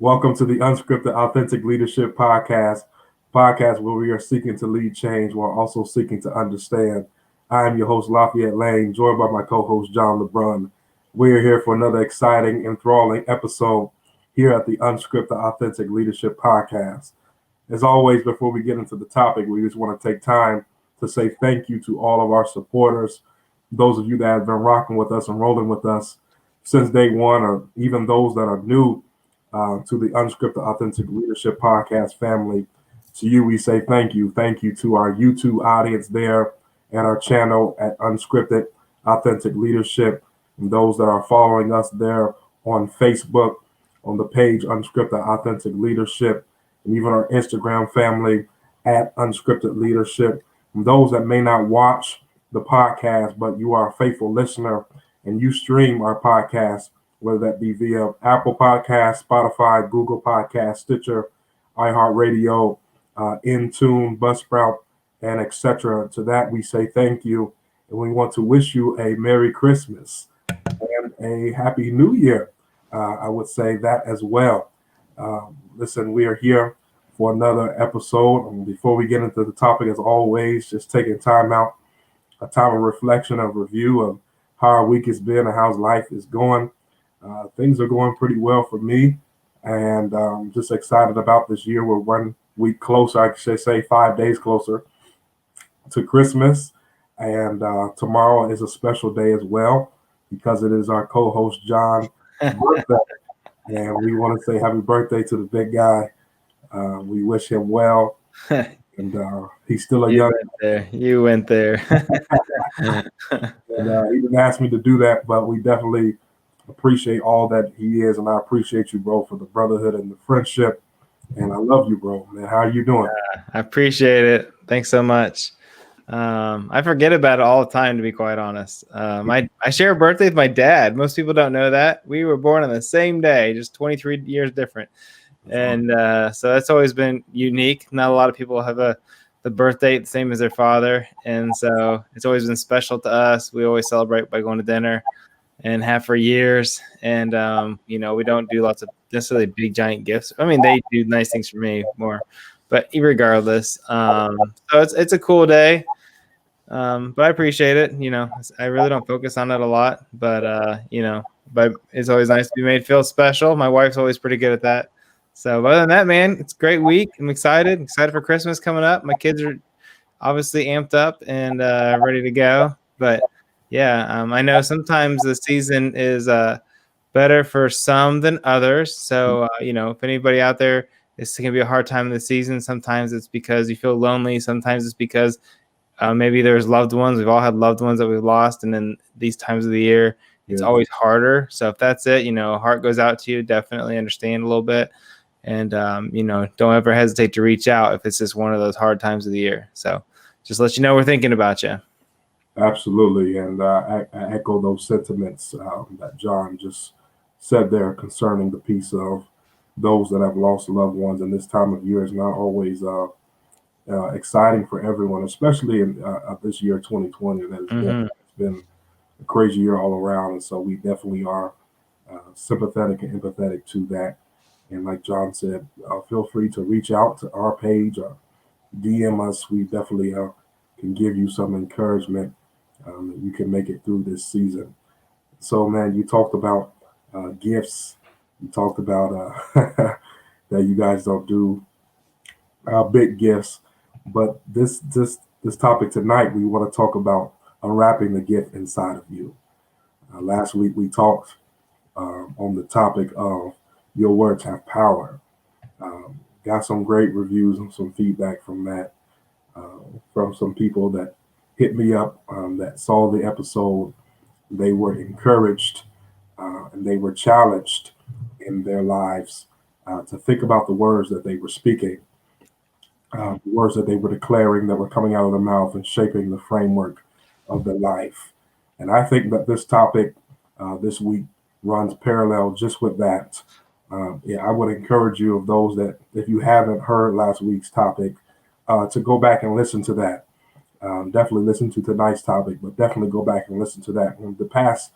Welcome to the Unscripted Authentic Leadership podcast where we are seeking to lead change while also seeking to understand. I am your host, Lafayette Lane, joined by my co-host, John LeBrun. We are here for another exciting, enthralling episode here at the Unscripted Authentic Leadership podcast. As always, before we get into the topic, we just want to take time to say thank you to all of our supporters, those of you that have been rocking with us and rolling with us since day one, or even those that are new to the Unscripted Authentic Leadership podcast family. To you, we say thank you. Thank you to our YouTube audience there and our channel at Unscripted Authentic Leadership, and those that are following us there on Facebook, on the page Unscripted Authentic Leadership, and even our Instagram family at Unscripted Leadership. And those that may not watch the podcast, but you are a faithful listener and you stream our podcast, whether that be via Apple Podcasts, Spotify, Google Podcasts, Stitcher, iHeartRadio, Intune, Buzzsprout, and etc. To that, we say thank you. And we want to wish you a Merry Christmas and a Happy New Year. I would say that as well. Listen, we are here for another episode. And before we get into the topic, as always, just taking time out, a time of reflection, of review of how our week has been and how life is going. Things are going pretty well for me, and just excited about this year. We're 1 week closer, I should say 5 days closer to Christmas, and tomorrow is a special day as well because it is our co-host John's birthday, and we want to say happy birthday to the big guy. We wish him well, and he's still a young. You went there. And he didn't ask me to do that, but we definitely appreciate all that he is, and I appreciate you, bro, for the brotherhood and the friendship. And I love you, bro, man. How are you doing? I appreciate it. Thanks so much. I forget about it all the time, to be quite honest. I share a birthday with my dad. Most people don't know that. We were born on the same day, just 23 years different. And so that's always been unique. Not a lot of people have the birthday the same as their father. And so it's always been special to us. We always celebrate by going to dinner and have for years. And, we don't do lots of necessarily big, giant gifts. I mean, they do nice things for me more, but regardless, so it's a cool day. But I appreciate it. I really don't focus on it a lot, but it's always nice to be made feel special. My wife's always pretty good at that. So other than that, man, it's a great week. I'm excited for Christmas coming up. My kids are obviously amped up and ready to go, but yeah, I know sometimes the season is better for some than others. So, if anybody out there, this can be a hard time in the season. Sometimes it's because you feel lonely. Sometimes it's because maybe there's loved ones. We've all had loved ones that we've lost. And then these times of the year, it's always harder. So if that's it, heart goes out to you. Definitely understand a little bit. And, don't ever hesitate to reach out if it's just one of those hard times of the year. So just let you know we're thinking about you. Absolutely, and I echo those sentiments that John just said there concerning the piece of those that have lost loved ones. And this time of year is not always exciting for everyone, especially in this year, 2020. That has been a crazy year all around, and so we definitely are sympathetic and empathetic to that. And like John said, feel free to reach out to our page or DM us. We definitely can give you some encouragement. You can make it through this season. So, man, you talked about gifts. You talked about that you guys don't do big gifts. But this topic tonight, we want to talk about unwrapping the gift inside of you. Last week, we talked on the topic of your words have power. Got some great reviews and some feedback from that, from some people that hit me up that saw the episode. They were encouraged and they were challenged in their lives to think about the words that they were speaking, the words that they were declaring that were coming out of their mouth and shaping the framework of their life. And I think that this topic this week runs parallel just with that. I would encourage you, of those that, if you haven't heard last week's topic, to go back and listen to that. Definitely listen to tonight's topic, but definitely go back and listen to that. And the past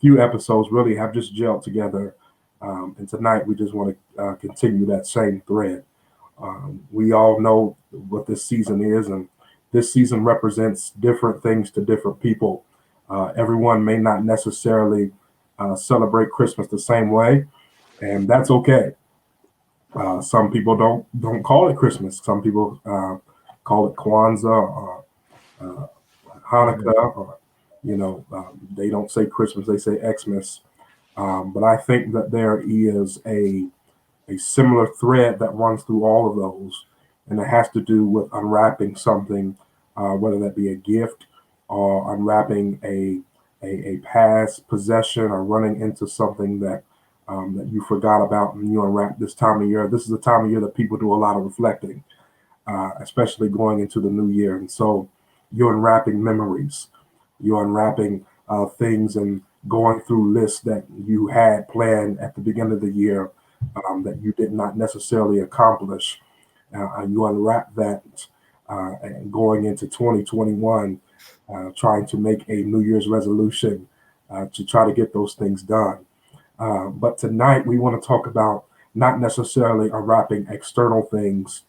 few episodes really have just gelled together And tonight we just want to continue that same thread. We all know what this season is, and this season represents different things to different people. Everyone may not necessarily celebrate Christmas the same way, and that's okay. Some people don't call it Christmas. Some people call it Kwanzaa or uh, Hanukkah, or they don't say Christmas; they say Xmas. But I think that there is a similar thread that runs through all of those, and it has to do with unwrapping something, whether that be a gift or unwrapping a past possession or running into something that you forgot about and you unwrap this time of year. This is the time of year that people do a lot of reflecting, especially going into the new year. And so you're unwrapping memories, you're unwrapping things and going through lists that you had planned at the beginning of the year that you did not necessarily accomplish. And you unwrap that and going into 2021, trying to make a New Year's resolution to try to get those things done. But tonight we want to talk about not necessarily unwrapping external things,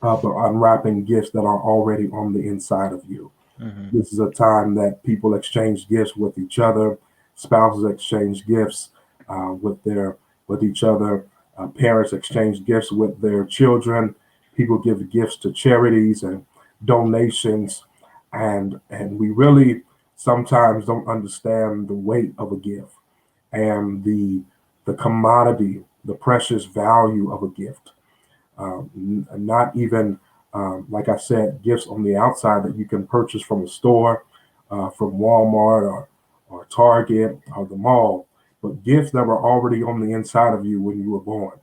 but unwrapping gifts that are already on the inside of you. Mm-hmm. This is a time that people exchange gifts with each other. Spouses exchange gifts with each other. Parents exchange gifts with their children. People give gifts to charities and donations, and we really sometimes don't understand the weight of a gift and the commodity, the precious value of a gift. Not even, like I said, gifts on the outside that you can purchase from a store, from Walmart or Target or the mall, but gifts that were already on the inside of you when you were born.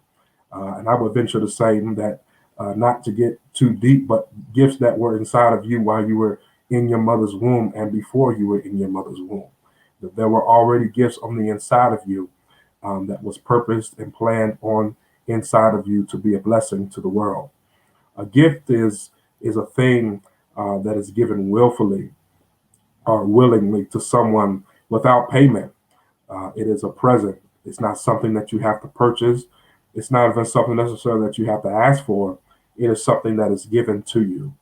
And I would venture to say that, not to get too deep, but gifts that were inside of you while you were in your mother's womb and before you were in your mother's womb. That there were already gifts on the inside of you that was purposed and planned on inside of you to be a blessing to the world. A gift is a thing that is given willfully or willingly to someone without payment. It is a present. It's not something that you have to purchase. It's not even something necessarily that you have to ask for. It is something that is given to you.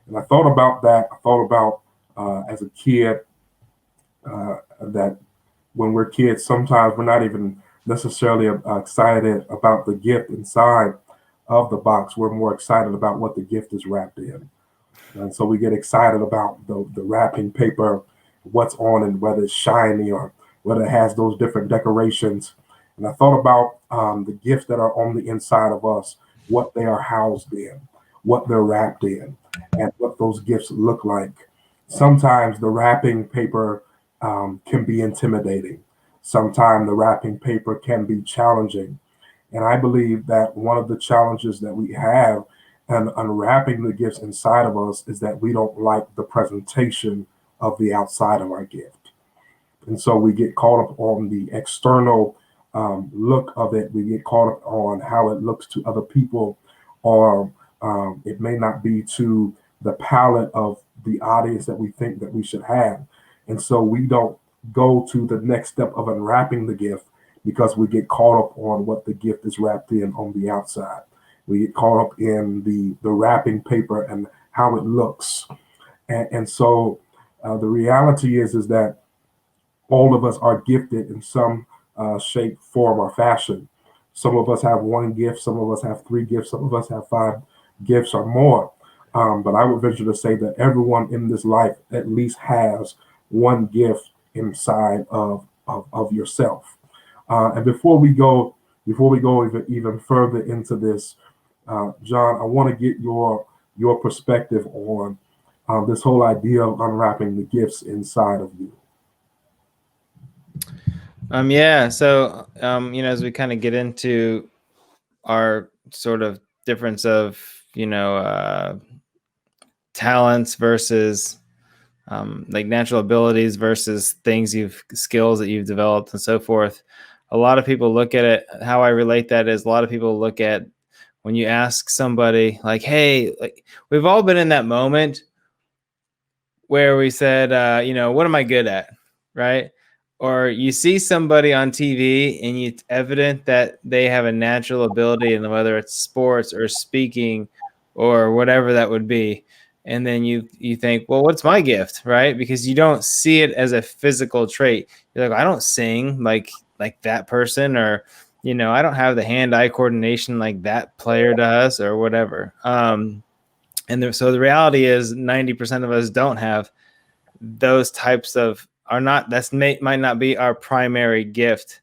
And I thought about that. I thought about as a kid that when we're kids, sometimes we're not even necessarily excited about the gift inside of the box. We're more excited about what the gift is wrapped in. And so we get excited about the wrapping paper, what's on it, whether it's shiny or whether it has those different decorations. And I thought about the gifts that are on the inside of us, what they are housed in, what they're wrapped in, and what those gifts look like. Sometimes the wrapping paper can be intimidating. Sometimes the wrapping paper can be challenging. And I believe that one of the challenges that we have and unwrapping the gifts inside of us is that we don't like the presentation of the outside of our gift. And so we get caught up on the external look of it. We get caught up on how it looks to other people, or it may not be to the palette of the audience that we think that we should have. And so we don't go to the next step of unwrapping the gift because we get caught up on what the gift is wrapped in on the outside. We get caught up in the wrapping paper and how it looks. And so the reality is that all of us are gifted in some shape, form, or fashion. Some of us have one gift, some of us have three gifts, some of us have five gifts or more. But I would venture to say that everyone in this life at least has one gift inside of yourself. And before we go even further into this, John, I want to get your perspective on this whole idea of unwrapping the gifts inside of you. Yeah. So, as we kind of get into our sort of difference of, talents versus like natural abilities versus skills that you've developed and so forth. A lot of people look at it. How I relate that is a lot of people look at when you ask somebody like, hey, like we've all been in that moment where we said, what am I good at? Right. or you see somebody on TV and it's evident that they have a natural ability, and whether it's sports or speaking or whatever that would be. And then you think, well, what's my gift, right? Because you don't see it as a physical trait. You're like, I don't sing like that person, or I don't have the hand-eye coordination like that player does, or whatever. So the reality is 90% of us don't have those types of are not might not be our primary gift.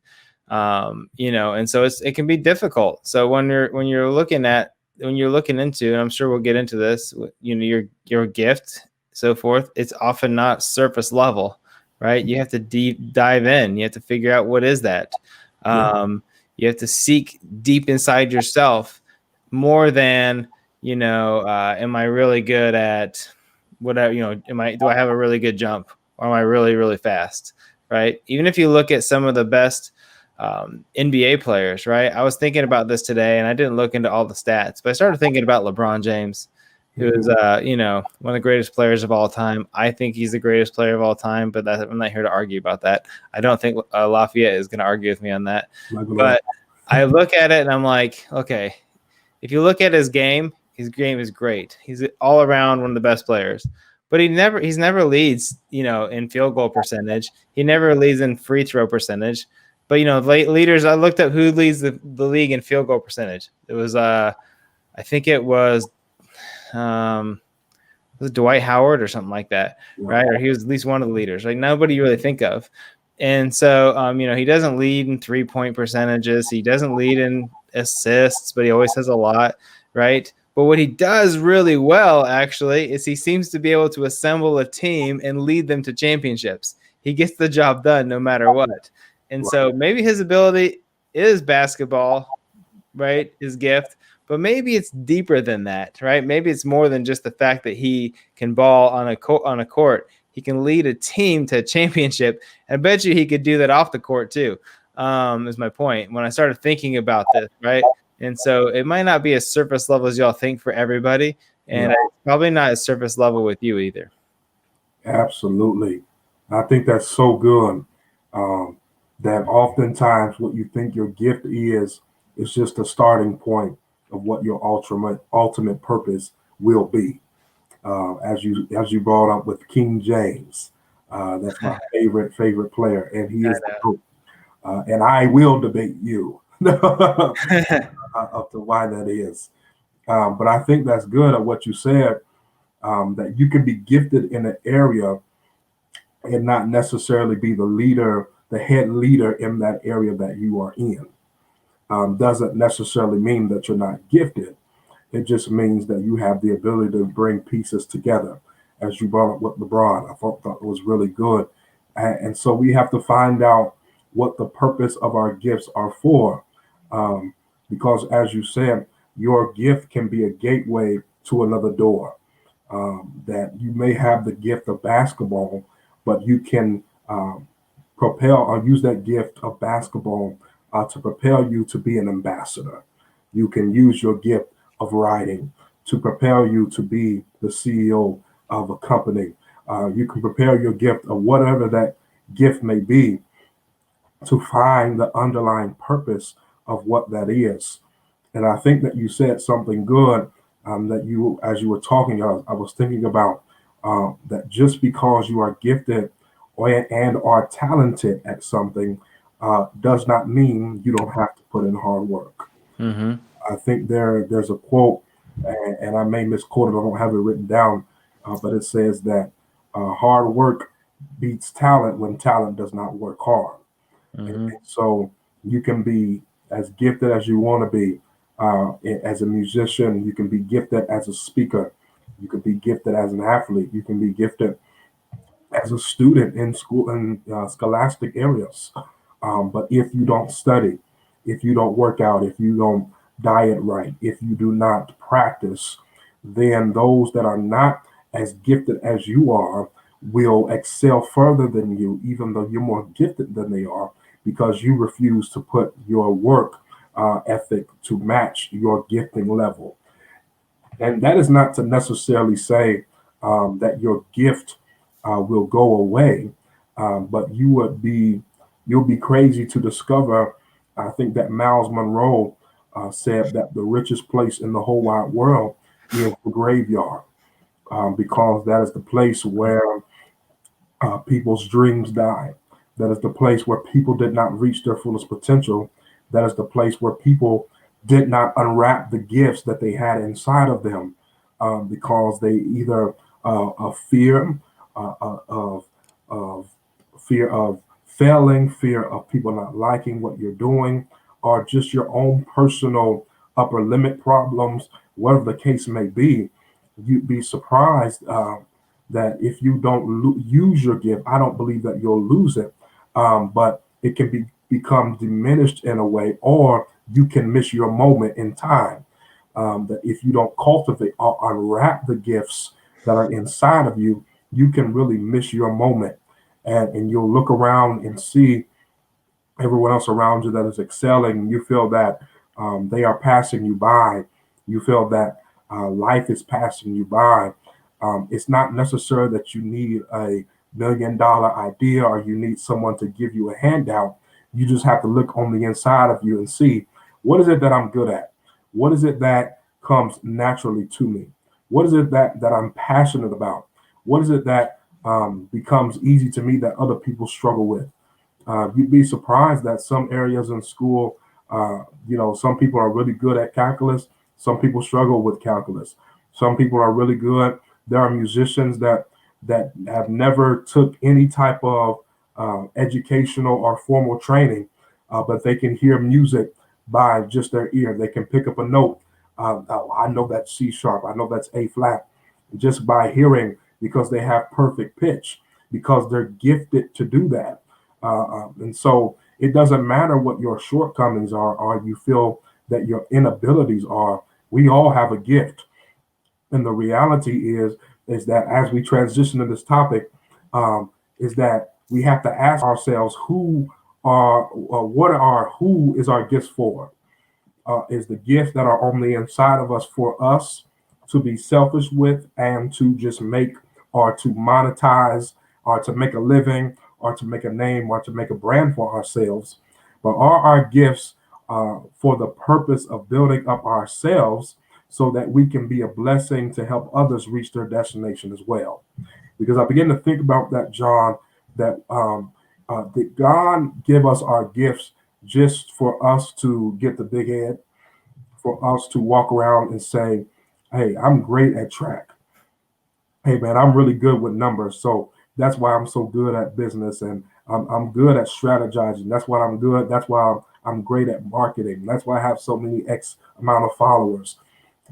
And so it can be difficult. So when you're looking into, and I'm sure we'll get into this, your gift, so forth, it's often not surface level, right? You have to dive in. You have to figure out what is that. You have to seek deep inside yourself more than, am I really good at whatever, do I have a really good jump, or am I really, really fast? Right. Even if you look at some of the best NBA players, right? I was thinking about this today, and I didn't look into all the stats, but I started thinking about LeBron James, who is, one of the greatest players of all time. I think he's the greatest player of all time, but I'm not here to argue about that. I don't think Lafayette is going to argue with me on that. But I look at it and I'm like, okay, if you look at his game is great. He's all around one of the best players. But he's never leads, in field goal percentage. He never leads in free throw percentage. But leaders, I looked up who leads the league in field goal percentage. It was I think it was Dwight Howard or something like that, right? Or he was at least one of the leaders. Like nobody you really think of. And so he doesn't lead in 3-point percentages. He doesn't lead in assists, but he always has a lot, right? But what he does really well, actually, is he seems to be able to assemble a team and lead them to championships. He gets the job done no matter what. And so maybe his ability is basketball, right? His gift, but maybe it's deeper than that, right? Maybe it's more than just the fact that he can ball on a court. He can lead a team to a championship. I bet you he could do that off the court too. Is my point when I started thinking about this, right? And so it might not be as surface level as y'all think for everybody, and it's probably not as surface level with you either. Absolutely. I think that's so good. That oftentimes what you think your gift is just a starting point of what your ultimate purpose will be. As you brought up with King James, that's my favorite player, and he is the GOAT. And I will debate you up to why that is. But I think that's good at what you said, that you can be gifted in an area and not necessarily be the head leader in that area that you are in. Doesn't necessarily mean that you're not gifted. It just means that you have the ability to bring pieces together. As you brought up with LeBron, I thought it was really good. And so we have to find out what the purpose of our gifts are for. Because as you said, your gift can be a gateway to another door. That you may have the gift of basketball, but you can propel or use that gift of basketball to propel you to be an ambassador. You can use your gift of writing to propel you to be the CEO of a company. You can prepare your gift of whatever that gift may be to find the underlying purpose of what that is. And I think that you said something good that as you were talking, I was thinking about that just because you are gifted and are talented at something does not mean you don't have to put in hard work. Mm-hmm. I think there's a quote, and I may misquote it, I don't have it written down, but it says that hard work beats talent when talent does not work hard. Mm-hmm. And so you can be as gifted as you want to be as a musician. You can be gifted as a speaker. You can be gifted as an athlete. You can be gifted as a student in school and scholastic areas. But if you don't study, if you don't work out, if you don't diet right, if you do not practice, then those that are not as gifted as you are will excel further than you, even though you're more gifted than they are, because you refuse to put your work ethic to match your gifting level. And that is not to necessarily say that your gift will go away. But you'll be crazy to discover. I think that Miles Monroe said that the richest place in the whole wide world is the graveyard, because that is the place where people's dreams die. That is the place where people did not reach their fullest potential. That is the place where people did not unwrap the gifts that they had inside of them, because they either of fear, of fear of failing, fear of people not liking what you're doing, or just your own personal upper limit problems, whatever the case may be. You'd be surprised that if you don't use your gift, I don't believe that you'll lose it, but it can become diminished in a way, or you can miss your moment in time. That if you don't cultivate or unwrap the gifts that are inside of you, you can really miss your moment, and you'll look around and see everyone else around you that is excelling. You feel that they are passing you by. You feel that life is passing you by. It's not necessary that you need a $1 million idea or you need someone to give you a handout. You just have to look on the inside of you and see, what is it that I'm good at? What is it that comes naturally to me? What is it that I'm passionate about? What is it that becomes easy to me that other people struggle with? You'd be surprised that some areas in school, some people are really good at calculus. Some people struggle with calculus. Some people are really good. There are musicians that have never took any type of educational or formal training, but they can hear music by just their ear. They can pick up a note. I know that's C sharp. I know that's A flat, just by hearing, because they have perfect pitch, because they're gifted to do that. And so it doesn't matter what your shortcomings are or you feel that your inabilities are. We all have a gift. And the reality is that as we transition to this topic, is that we have to ask ourselves who is our gifts for? Is the gifts that are on the inside of us for us to be selfish with and to just make, or to monetize, or to make a living, or to make a name, or to make a brand for ourselves? But are our gifts for the purpose of building up ourselves so that we can be a blessing to help others reach their destination as well? Because I begin to think about that, John, that did God give us our gifts just for us to get the big head, for us to walk around and say, hey, I'm great at track. Hey, man, I'm really good with numbers. So that's why I'm so good at business, and I'm good at strategizing. That's why I'm good. That's why I'm great at marketing. That's why I have so many X amount of followers.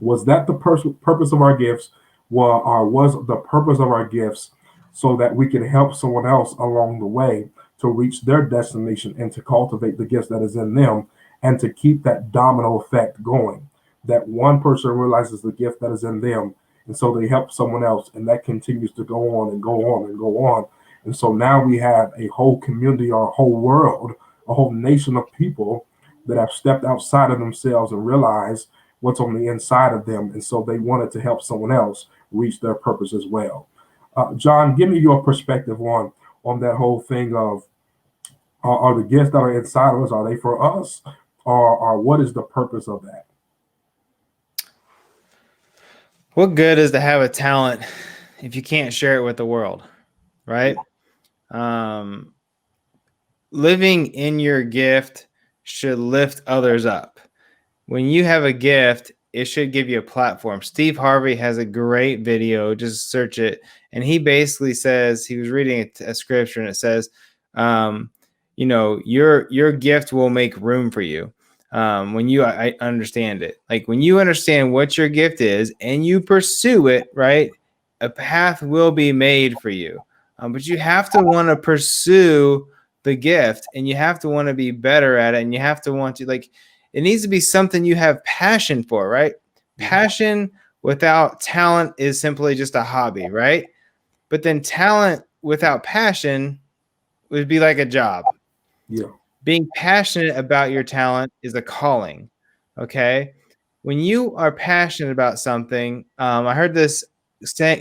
Was that the purpose of our gifts? Or was the purpose of our gifts so that we can help someone else along the way to reach their destination and to cultivate the gifts that is in them and to keep that domino effect going? That one person realizes the gift that is in them, and so they help someone else, and that continues to go on and go on and go on. And so now we have a whole community or a whole world, a whole nation of people that have stepped outside of themselves and realized what's on the inside of them. And so they wanted to help someone else reach their purpose as well. John, give me your perspective on that whole thing of, are the gifts that are inside of us, are they for us? Or what is the purpose of that? What good is to have a talent if you can't share it with the world, right? Living in your gift should lift others up. When you have a gift, it should give you a platform. Steve Harvey has a great video, just search it. And he basically says, he was reading a scripture and it says, your gift will make room for you. When I understand it, like when you understand what your gift is and you pursue it, right, a path will be made for you. But you have to want to pursue the gift, and you have to want to be better at it, and you have to want to, like, it needs to be something you have passion for, right? Passion without talent is simply just a hobby, right? But then talent without passion would be like a job. Yeah. Being passionate about your talent is a calling. Okay. When you are passionate about something, I heard this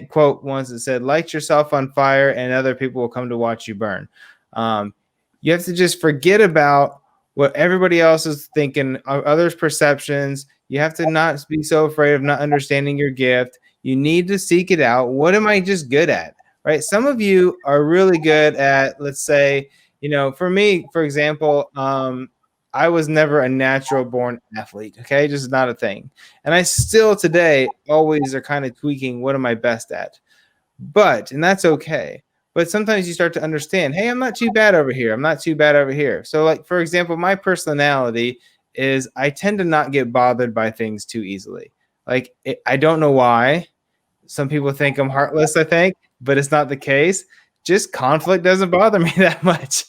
quote once that said, light yourself on fire and other people will come to watch you burn. You have to just forget about what everybody else is thinking, others' perceptions. You have to not be so afraid of not understanding your gift. You need to seek it out. What am I just good at? Right? Some of you are really good at, let's say, for me, for example, I was never a natural born athlete. Okay. Just not a thing. And I still today always are kind of tweaking what am I best at. And that's okay. But sometimes you start to understand, hey, I'm not too bad over here. I'm not too bad over here. So, like, for example, my personality is I tend to not get bothered by things too easily. Like, I don't know why. Some people think I'm heartless, I think, but it's not the case. Just conflict doesn't bother me that much.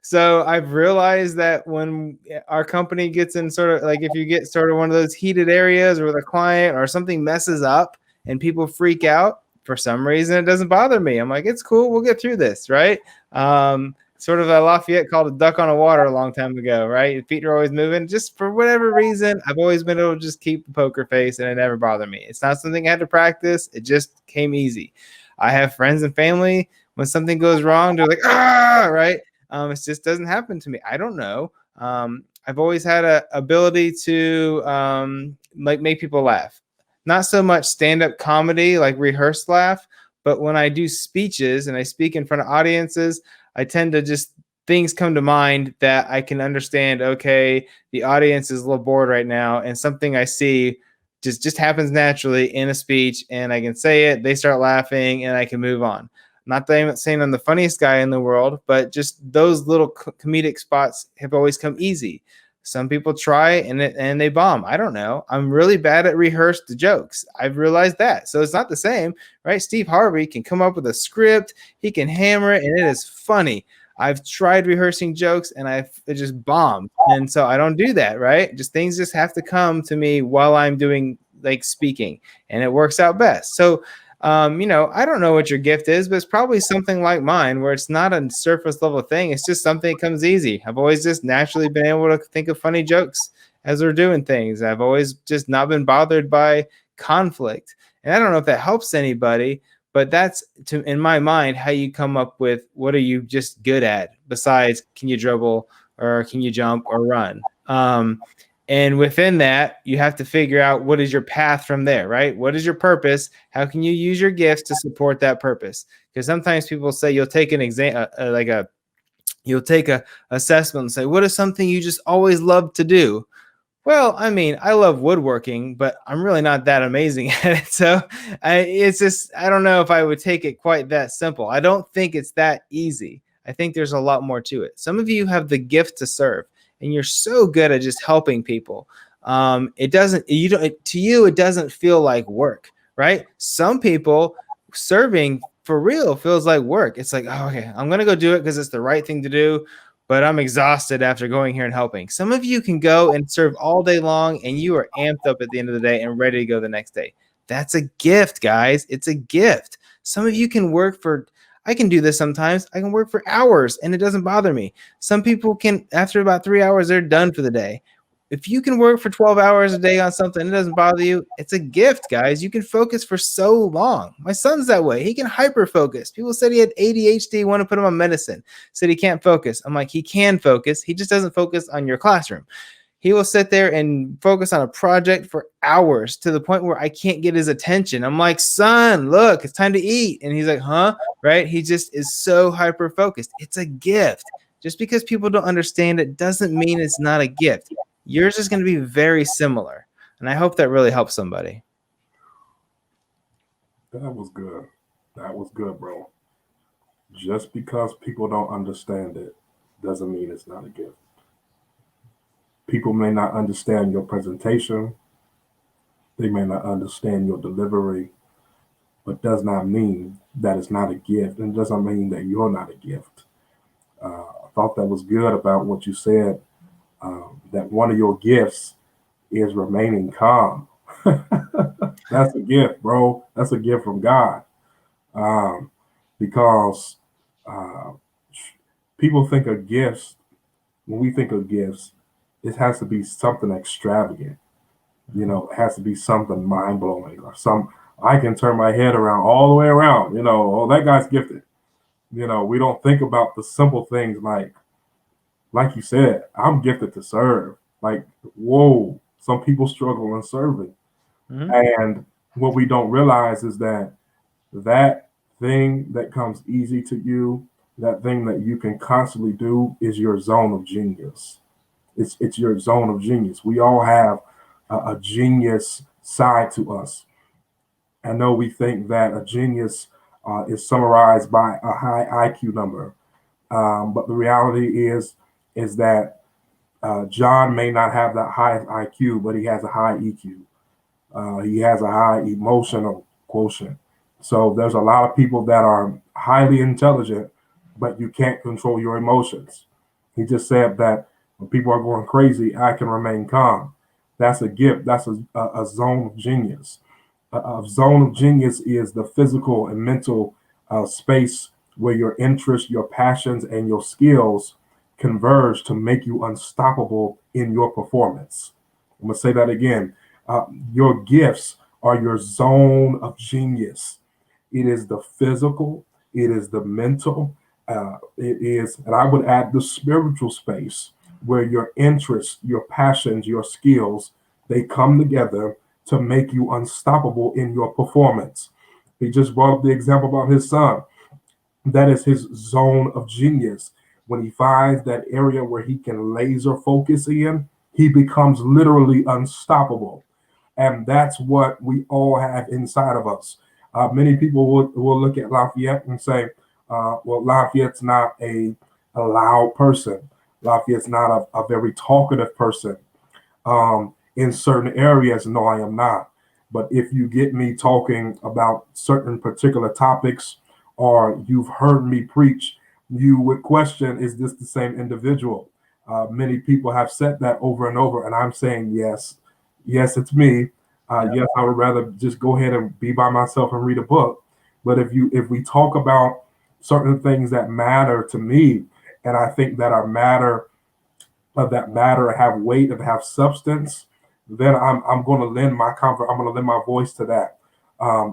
So I've realized that when our company gets in sort of like if you get sort of one of those heated areas or with a client or something messes up and people freak out, for some reason, it doesn't bother me. I'm like, it's cool. We'll get through this, right? Sort of a Lafayette called a duck on a water a long time ago, right? Your feet are always moving. Just for whatever reason, I've always been able to just keep the poker face and it never bothered me. It's not something I had to practice. It just came easy. I have friends and family. When something goes wrong, they're like, ah, right? It just doesn't happen to me. I don't know. I've always had an ability to like make people laugh. Not so much stand-up comedy, like rehearsed laugh, but when I do speeches and I speak in front of audiences, I tend to just things come to mind that I can understand. Okay, the audience is a little bored right now, and something I see just happens naturally in a speech, and I can say it. They start laughing, and I can move on. Not that I'm saying I'm the funniest guy in the world, but just those little comedic spots have always come easy. Some people try and they bomb. I don't know. I'm really bad at rehearsed jokes. I've realized that. So it's not the same, right? Steve Harvey can come up with a script. He can hammer it, and it is funny. I've tried rehearsing jokes, and it just bombed. And so I don't do that, right? Things just have to come to me while I'm doing like speaking, and it works out best. So I don't know what your gift is, but it's probably something like mine where it's not a surface level thing. It's just something that comes easy. I've always just naturally been able to think of funny jokes as we're doing things. I've always just not been bothered by conflict. And I don't know if that helps anybody, but that's in my mind, how you come up with what are you just good at besides can you dribble or can you jump or run? And within that, you have to figure out what is your path from there, right? What is your purpose? How can you use your gifts to support that purpose? Because sometimes people say you'll take an exam, you'll take a assessment and say, what is something you just always love to do? Well, I mean, I love woodworking, but I'm really not that amazing at it. So I don't know if I would take it quite that simple. I don't think it's that easy. I think there's a lot more to it. Some of you have the gift to serve, and you're so good at just helping people. It doesn't feel like work, right? Some people serving for real feels like work. It's like, oh, okay, I'm going to go do it because it's the right thing to do, but I'm exhausted after going here and helping. Some of you can go and serve all day long and you are amped up at the end of the day and ready to go the next day. That's a gift, guys. It's a gift. Some of you can work for I can do this sometimes. I can work for hours and it doesn't bother me. Some people can, after about 3 hours, they're done for the day. If you can work for 12 hours a day on something, it doesn't bother you. It's a gift, guys. You can focus for so long. My son's that way. He can hyper focus. People said he had ADHD, want to put him on medicine. Said he can't focus. I'm like, he can focus. He just doesn't focus on your classroom. He will sit there and focus on a project for hours to the point where I can't get his attention. I'm like, son, look, it's time to eat. And he's like, huh? Right? He just is so hyper focused. It's a gift. Just because people don't understand it doesn't mean it's not a gift. Yours is going to be very similar. And I hope that really helps somebody. That was good. That was good, bro. Just because people don't understand it doesn't mean it's not a gift. People may not understand your presentation. They may not understand your delivery, but does not mean that it's not a gift, and doesn't mean that you're not a gift. I thought that was good about what you said, that one of your gifts is remaining calm. That's a gift, bro. That's a gift from God. Because people think of gifts, when we think of gifts, it has to be something extravagant. It has to be something mind blowing or I can turn my head around all the way around. Oh, that guy's gifted. We don't think about the simple things like you said, I'm gifted to serve. Like, whoa, some people struggle in serving. Mhm. And what we don't realize is that thing that comes easy to you, that thing that you can constantly do is your zone of genius. It's your zone of genius. We all have a genius side to us. I know we think that a genius is summarized by a high IQ number, but the reality is that John may not have the highest IQ, but he has a high EQ. He has a high emotional quotient. So there's a lot of people that are highly intelligent, but you can't control your emotions. He just said that when people are going crazy, I can remain calm. That's a gift. That's a zone of genius. A zone of genius is the physical and mental space where your interests, your passions, and your skills converge to make you unstoppable in your performance. I'm going to say that again. Uh, your gifts are your zone of genius. It is the physical, it is the mental, it is, and I would add the spiritual space where your interests, your passions, your skills, they come together to make you unstoppable in your performance. He just brought up the example about his son. That is his zone of genius. When he finds that area where he can laser focus in, he becomes literally unstoppable. And that's what we all have inside of us. Many people will look at Lafayette and say, well, Lafayette's not a loud person. Lafayette's not a very talkative person. In certain areas, no, I am not. But if you get me talking about certain particular topics or you've heard me preach, you would question, is this the same individual? Many people have said that over and over, and I'm saying, yes, yes, it's me. Yep. Yes, I would rather just go ahead and be by myself and read a book. But if we talk about certain things that matter to me, and I think that are matter of that matter have weight and have substance, then I'm going to lend my comfort. I'm going to lend my voice to that.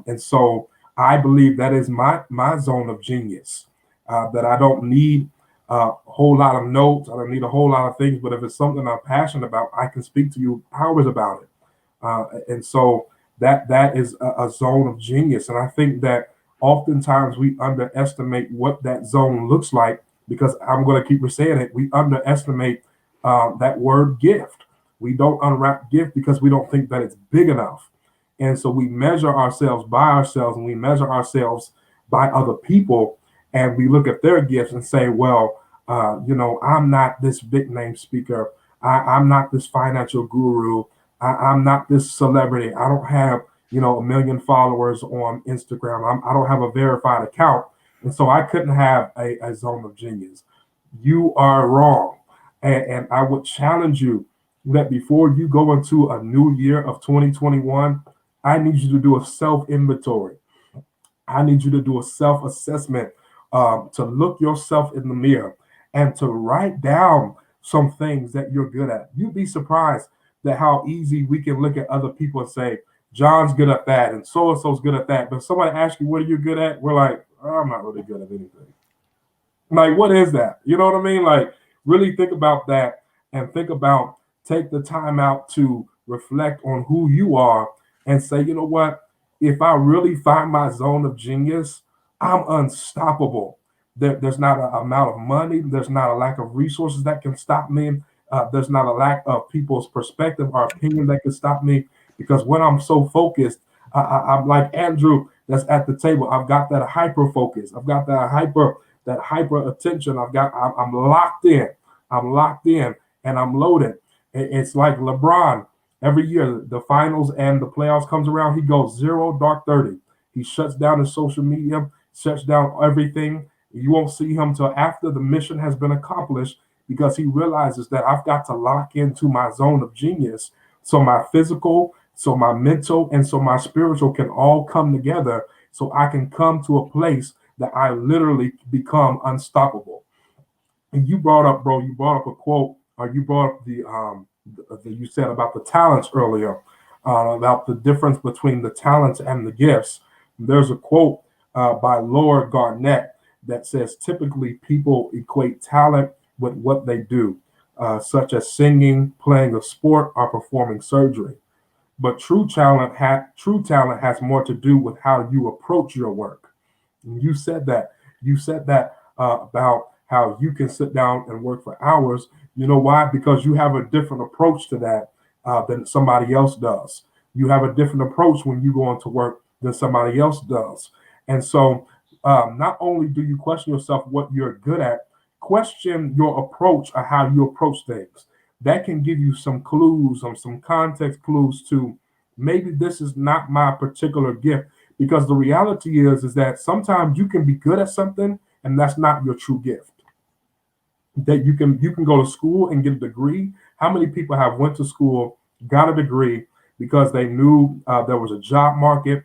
And so I believe that is my zone of genius. That I don't need a whole lot of notes. I don't need a whole lot of things. But if it's something I'm passionate about, I can speak to you hours about it. And so that is a zone of genius. And I think that oftentimes we underestimate what that zone looks like because I'm going to keep saying it. We underestimate that word gift. We don't unwrap gift because we don't think that it's big enough. And so we measure ourselves by ourselves and we measure ourselves by other people. And we look at their gifts and say, well, I'm not this big name speaker. I'm not this financial guru. I'm not this celebrity. I don't have, 1 million followers on Instagram. I don't have a verified account. And so I couldn't have a zone of genius. You are wrong. And I would challenge you that before you go into a new year of 2021, I need you to do a self inventory. I need you to do a self assessment, to look yourself in the mirror and to write down some things that you're good at. You'd be surprised that how easy we can look at other people and say, John's good at that and so's good at that. But if somebody asks you, what are you good at? We're like, oh, I'm not really good at anything. Like, what is that? You know what I mean? Like, really think about that and think about, take the time out to reflect on who you are and say, you know what? If I really find my zone of genius, I'm unstoppable. There's not an amount of money, there's not a lack of resources that can stop me. There's not a lack of people's perspective or opinion that can stop me because when I'm so focused, I'm like Andrew that's at the table. I've got that hyper focus. I've got that hyper attention. I'm locked in. I'm locked in and I'm loaded. It's like LeBron. Every year, the finals and the playoffs comes around, he goes 0 dark 30. He shuts down his social media, shuts down everything. You won't see him till after the mission has been accomplished because he realizes that I've got to lock into my zone of genius so my physical, so my mental, and so my spiritual can all come together so I can come to a place that I literally become unstoppable. And you brought up, bro, you brought up a quote, or you brought up you said about the talents earlier. about the difference between the talents and the gifts. There's a quote by Laura Garnett that says typically people equate talent with what they do, such as singing, playing a sport, or performing surgery. But true talent has more to do with how you approach your work. And you said that. You said that about how you can sit down and work for hours. You know why? Because you have a different approach to that than somebody else does. You have a different approach when you go into work than somebody else does. And so, not only do you question yourself what you're good at, question your approach or how you approach things. That can give you some clues, some context clues to maybe this is not my particular gift, because the reality is that sometimes you can be good at something and that's not your true gift. That you can go to school and get a degree. How many people have went to school, got a degree because they knew there was a job market,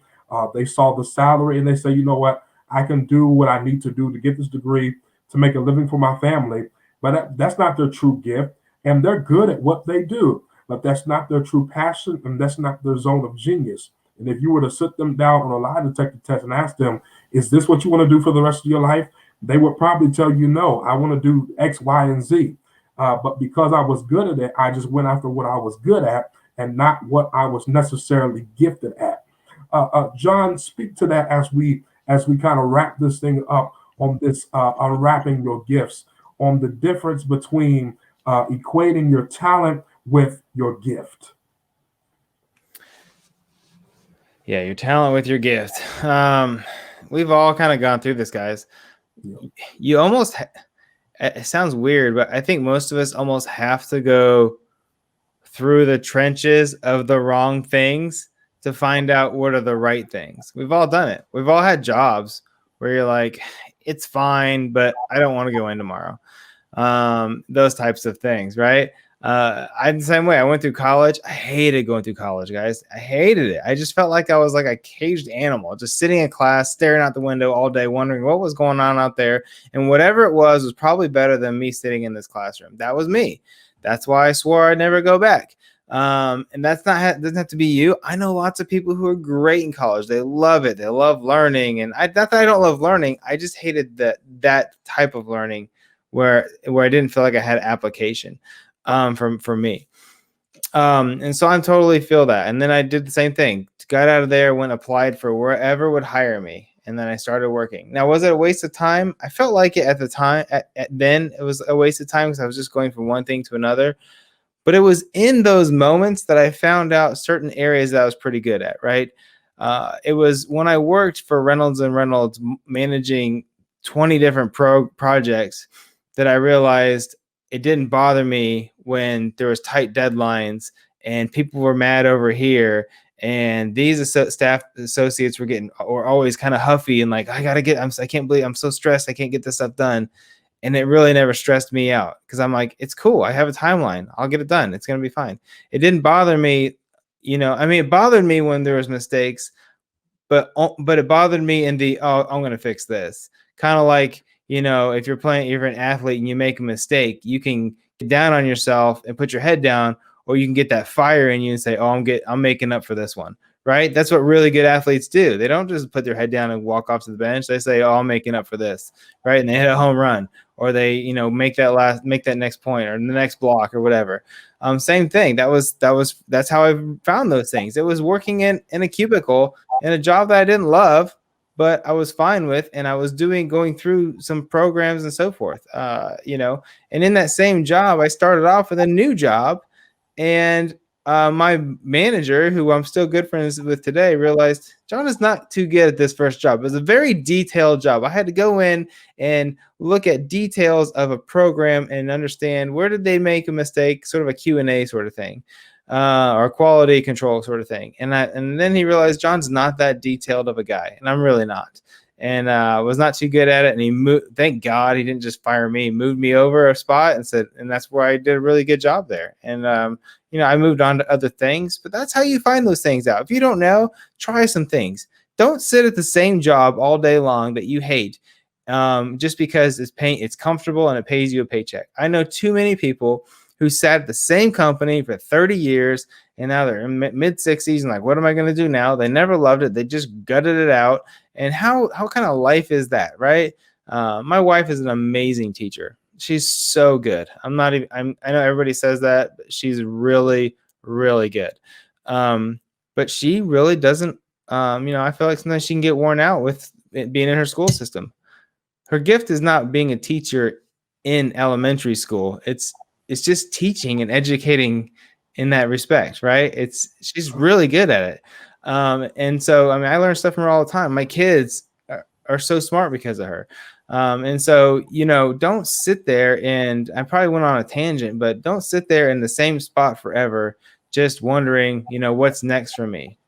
they saw the salary, and they say, you know what, I can do what I need to do to get this degree to make a living for my family. But that's not their true gift, and they're good at what they do, but that's not their true passion, and that's not their zone of genius. And if you were to sit them down on a lie detector test and ask them, is this what you want to do for the rest of your life? They would probably tell you, no, I want to do X, Y, and Z. But because I was good at it, I just went after what I was good at and not what I was necessarily gifted at. John, speak to that as we kind of wrap this thing up on this unwrapping your gifts, on the difference between equating your talent with your gift. Yeah, your talent with your gift. We've all kind of gone through this, guys. You almost, it sounds weird, but I think most of us almost have to go through the trenches of the wrong things to find out what are the right things. We've all done it. We've all had jobs where you're like, it's fine, but I don't want to go in tomorrow. Those types of things, right? I'm the same way. I went through college. I hated going through college, guys. I hated it. I just felt like I was like a caged animal, just sitting in class, staring out the window all day, wondering what was going on out there. And whatever it was probably better than me sitting in this classroom. That was me. That's why I swore I'd never go back. And that's not, doesn't have to be you. I know lots of people who are great in college. They love it. They love learning. And not that I don't love learning. I just hated that type of learning where I didn't feel like I had application for me. And so I totally feel that. And then I did the same thing. Got out of there, went applied for wherever would hire me. And then I started working. Now, was it a waste of time? I felt like it at the time. Then it was a waste of time because I was just going from one thing to another. But it was in those moments that I found out certain areas that I was pretty good at, right? It was when I worked for Reynolds and Reynolds managing 20 different projects that I realized it didn't bother me when there was tight deadlines and people were mad over here. And these staff associates were always kind of huffy and like, I can't believe I'm so stressed. I can't get this stuff done. And it really never stressed me out because I'm like, it's cool. I have a timeline. I'll get it done. It's going to be fine. It didn't bother me. It bothered me when there was mistakes, but it bothered me in I'm going to fix this. Kind of like, if you're an athlete and you make a mistake, you can get down on yourself and put your head down, or you can get that fire in you and say, I'm making up for this one. Right? That's what really good athletes do. They don't just put their head down and walk off to the bench. They say, I'm making up for this. Right? And they hit a home run, or they, make that next point or the next block or whatever. Same thing. That's how I found those things. It was working in a cubicle in a job that I didn't love, but I was fine with, and I was going through some programs and so forth. And in that same job, I started off with a new job, and my manager, who I'm still good friends with today, realized John is not too good at this first job. It was a very detailed job. I had to go in and look at details of a program and understand where did they make a mistake, sort of a Q&A sort of thing, or quality control sort of thing. And then he realized John's not that detailed of a guy, and I'm really not. And was not too good at it. And he moved. Thank God he didn't just fire me. He moved me over a spot and that's where I did a really good job there. And I moved on to other things. But that's how you find those things out. If you don't know, try some things. Don't sit at the same job all day long that you hate, just because it's comfortable and it pays you a paycheck. I know too many people who sat at the same company for 30 years and now they're in mid 60s and like, what am I going to do now? They never loved it. They just gutted it out. And how kind of life is that, right? My wife is an amazing teacher. She's so good. I know everybody says that, but she's really, really good. But she really doesn't, I feel like sometimes she can get worn out with it being in her school system. Her gift is not being a teacher in elementary school. It's just teaching and educating in that respect, right? She's really good at it. And so, I mean, I learn stuff from her all the time. My kids are so smart because of her. And so, don't sit there, and I probably went on a tangent, but don't sit there in the same spot forever, just wondering, what's next for me.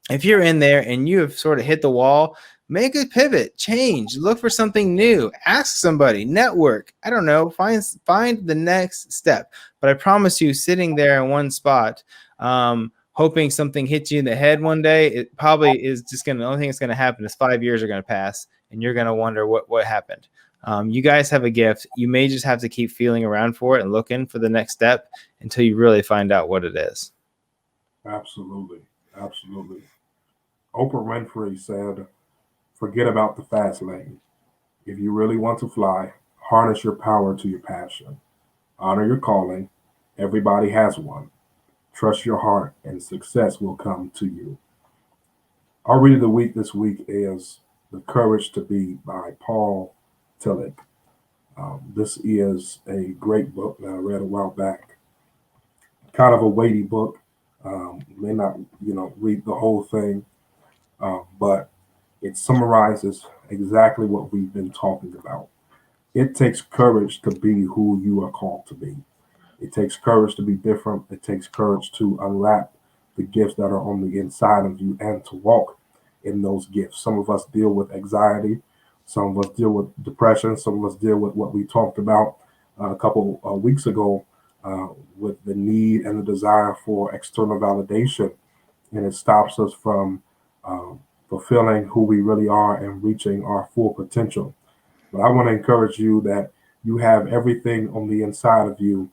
If you're in there and you have sort of hit the wall, make a pivot, change, look for something new, ask somebody, network. I don't know, find the next step. But I promise you, sitting there in one spot, hoping something hits you in the head one day, it probably is just the only thing that's going to happen is 5 years are going to pass, and you're going to wonder what happened. You guys have a gift. You may just have to keep feeling around for it and looking for the next step until you really find out what it is. Absolutely. Oprah Winfrey said, forget about the fast lane. If you really want to fly, harness your power to your passion. Honor your calling. Everybody has one. Trust your heart, and success will come to you. Our read of the week this week is The Courage to Be by Paul Tillich. This is a great book that I read a while back. Kind of a weighty book. May not, read the whole thing, but it summarizes exactly what we've been talking about. It takes courage to be who you are called to be. It takes courage to be different. It takes courage to unwrap the gifts that are on the inside of you and to walk in those gifts. Some of us deal with anxiety. Some of us deal with depression. Some of us deal with what we talked about a couple weeks ago with the need and the desire for external validation. And it stops us from fulfilling who we really are and reaching our full potential. But I want to encourage you that you have everything on the inside of you,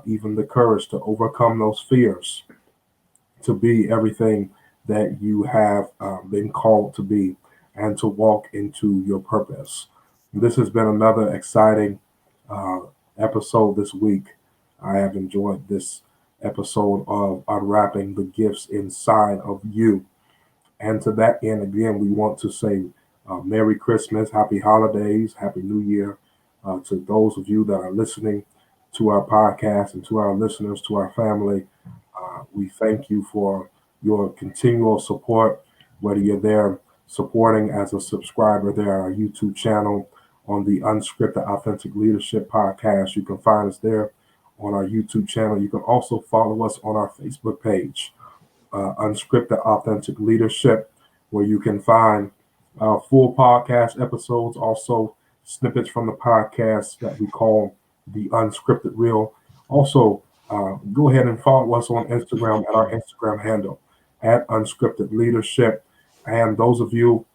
even the courage to overcome those fears, to be everything that you have been called to be, and to walk into your purpose. This has been another exciting episode this week. I have enjoyed this episode of Unwrapping the Gifts Inside of You. And to that end, again, we want to say Merry Christmas, Happy Holidays, Happy New Year to those of you that are listening to our podcast, and to our listeners, to our family. We thank you for your continual support, whether you're there supporting as a subscriber there on our YouTube channel on the Unscripted Authentic Leadership Podcast. You can find us there on our YouTube channel. You can also follow us on our Facebook page, Unscripted Authentic Leadership, where you can find full podcast episodes, also snippets from the podcast that we call the Unscripted Reel. Also, go ahead and follow us on Instagram at our Instagram handle at Unscripted Leadership. And those of you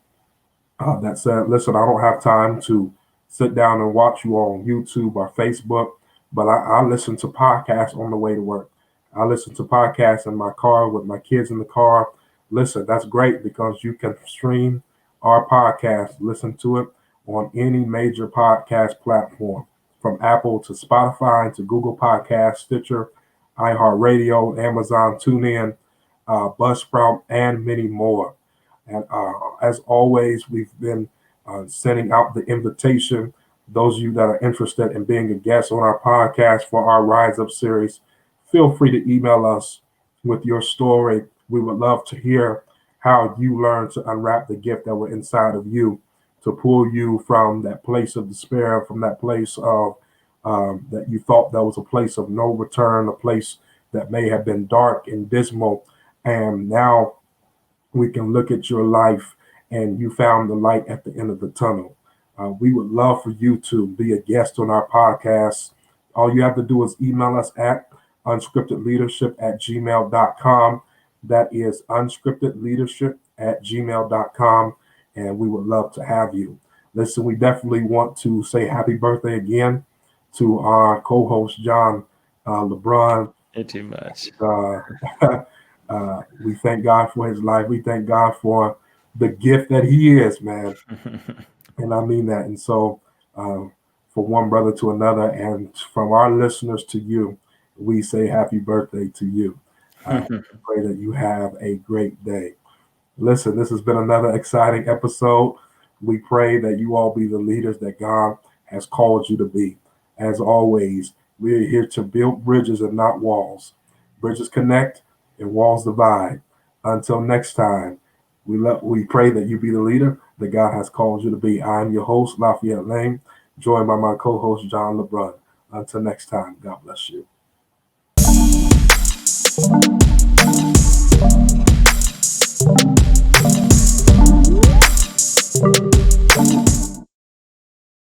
that said, listen, I don't have time to sit down and watch you on YouTube or Facebook, but I listen to podcasts on the way to work. I listen to podcasts in my car with my kids in the car. Listen, that's great because you can stream our podcast, listen to it on any major podcast platform, from Apple to Spotify to Google Podcasts, Stitcher, iHeartRadio, Amazon TuneIn, Buzzsprout, and many more. And as always, we've been sending out the invitation. Those of you that are interested in being a guest on our podcast for our Rise Up series, feel free to email us with your story. We would love to hear how you learned to unwrap the gift that were inside of you, to pull you from that place of despair, from that place of that you thought that was a place of no return, a place that may have been dark and dismal. And now we can look at your life and you found the light at the end of the tunnel. We would love for you to be a guest on our podcast. All you have to do is email us at unscriptedleadership@gmail.com. That is unscriptedleadership@gmail.com. And we would love to have you. Listen, we definitely want to say happy birthday again to our co-host, John LeBron. You're too much. We thank God for his life. We thank God for the gift that he is, man. And I mean that. And so, for one brother to another, and from our listeners to you, we say happy birthday to you. Pray that you have a great day. Listen, this has been another exciting episode. We pray that you all be the leaders that God has called you to be. As always, we are here to build bridges and not walls. Bridges connect and walls divide. Until next time, we pray that you be the leader that God has called you to be. I'm your host, Lafayette Lane, joined by my co-host, John LeBrun. Until next time, God bless you.